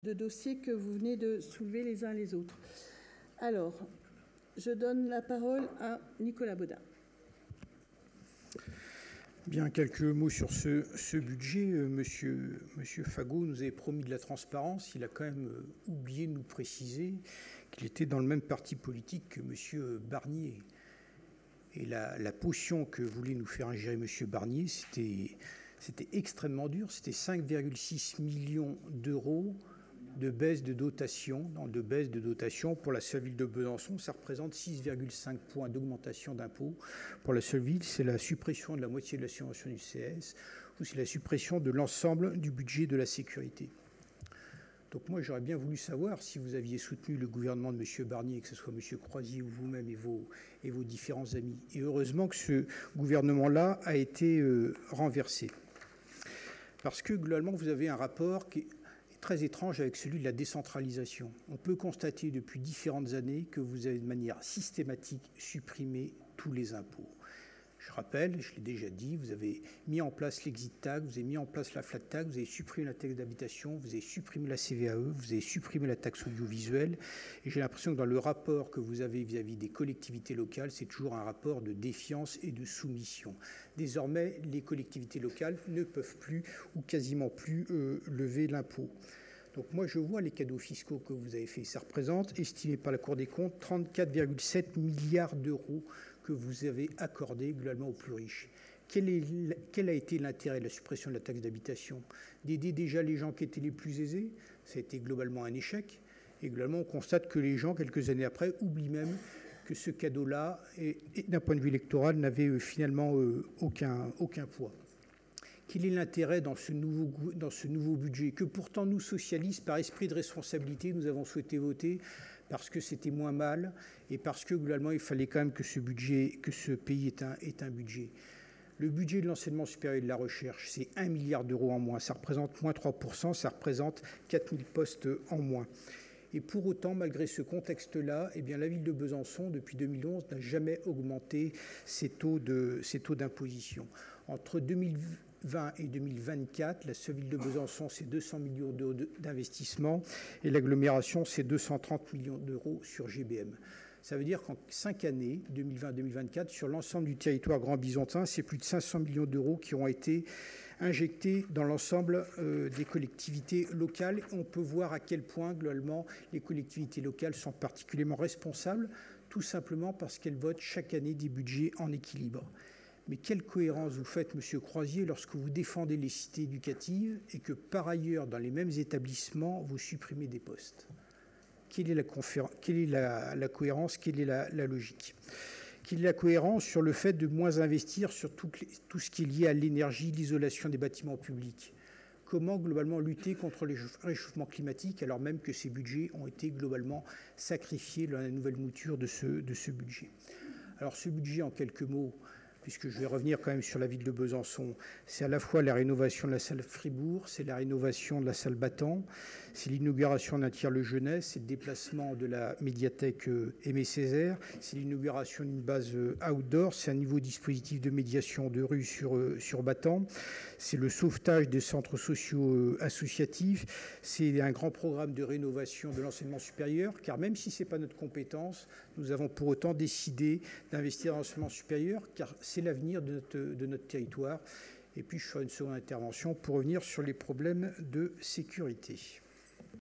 de dossiers que vous venez de soulever les uns les autres. Alors, je donne la parole à Nicolas Bodin. Bien, quelques mots sur ce budget. Monsieur Fagot nous avait promis de la transparence. Il a quand même oublié de nous préciser qu'il était dans le même parti politique que Monsieur Barnier. Et la potion que voulait nous faire ingérer Monsieur Barnier, c'était extrêmement dur. C'était 5,6 millions d'euros de baisse de dotation. Pour la seule ville de Besançon, ça représente 6,5 points d'augmentation d'impôts. Pour la seule ville, c'est la suppression de la moitié de la subvention du CS ou c'est la suppression de l'ensemble du budget de la sécurité. Donc moi, j'aurais bien voulu savoir si vous aviez soutenu le gouvernement de M. Barnier, que ce soit M. Croisier ou vous-même et vos différents amis. Et heureusement que ce gouvernement-là a été renversé. Parce que globalement, vous avez un rapport qui est très étrange avec celui de la décentralisation. On peut constater depuis différentes années que vous avez de manière systématique supprimé tous les impôts. Je rappelle, je l'ai déjà dit, vous avez mis en place l'exit tax, vous avez mis en place la flat tax, vous avez supprimé la taxe d'habitation, vous avez supprimé la CVAE, vous avez supprimé la taxe audiovisuelle. Et j'ai l'impression que dans le rapport que vous avez vis-à-vis des collectivités locales, c'est toujours un rapport de défiance et de soumission. Désormais, les collectivités locales ne peuvent plus ou quasiment plus lever l'impôt. Donc moi, je vois les cadeaux fiscaux que vous avez faits. Ça représente, estimé par la Cour des comptes, 34,7 milliards d'euros que vous avez accordés globalement aux plus riches. Quel a été l'intérêt de la suppression de la taxe d'habitation? D'aider déjà les gens qui étaient les plus aisés? Ça a été globalement un échec. Et globalement, on constate que les gens, quelques années après, oublient même que ce cadeau-là, d'un point de vue électoral, n'avait finalement aucun poids. Quel est l'intérêt dans ce nouveau budget que pourtant nous, socialistes, par esprit de responsabilité, nous avons souhaité voter parce que c'était moins mal et parce que globalement il fallait quand même que ce pays ait un budget. Le budget de l'enseignement supérieur et de la recherche, c'est 1 milliard d'euros en moins. Ça représente moins 3%, ça représente 4000 postes en moins. Et pour autant, malgré ce contexte-là, eh bien, la ville de Besançon, depuis 2011, n'a jamais augmenté ses taux d'imposition. Entre 2020 et 2024, la seule ville de Besançon, c'est 200 millions d'euros d'investissement et l'agglomération, c'est 230 millions d'euros sur GBM. Ça veut dire qu'en 5 années, 2020-2024, sur l'ensemble du territoire Grand Bisontin, c'est plus de 500 millions d'euros qui ont été injectés dans l'ensemble des collectivités locales. On peut voir à quel point, globalement, les collectivités locales sont particulièrement responsables, tout simplement parce qu'elles votent chaque année des budgets en équilibre. Mais quelle cohérence vous faites, Monsieur Croisier, lorsque vous défendez les cités éducatives et que, par ailleurs, dans les mêmes établissements, vous supprimez des postes? Quelle est la cohérence, quelle est la logique? Quelle est la cohérence sur le fait de moins investir sur tout ce qui est lié à l'énergie, l'isolation des bâtiments publics? Comment globalement lutter contre le réchauffement climatique alors même que ces budgets ont été globalement sacrifiés dans la nouvelle mouture de ce budget? Alors ce budget, en quelques mots, puisque je vais revenir quand même sur la ville de Besançon, c'est à la fois la rénovation de la salle Fribourg, c'est la rénovation de la salle Battant, c'est l'inauguration d'un tiers-le jeunesse, c'est le déplacement de la médiathèque Aimé Césaire, c'est l'inauguration d'une base outdoor, c'est un nouveau dispositif de médiation de rue sur Battant, c'est le sauvetage des centres sociaux associatifs, c'est un grand programme de rénovation de l'enseignement supérieur, car même si ce n'est pas notre compétence, nous avons pour autant décidé d'investir dans l'enseignement supérieur, car c'est l'avenir de notre territoire. Et puis je ferai une seconde intervention pour revenir sur les problèmes de sécurité.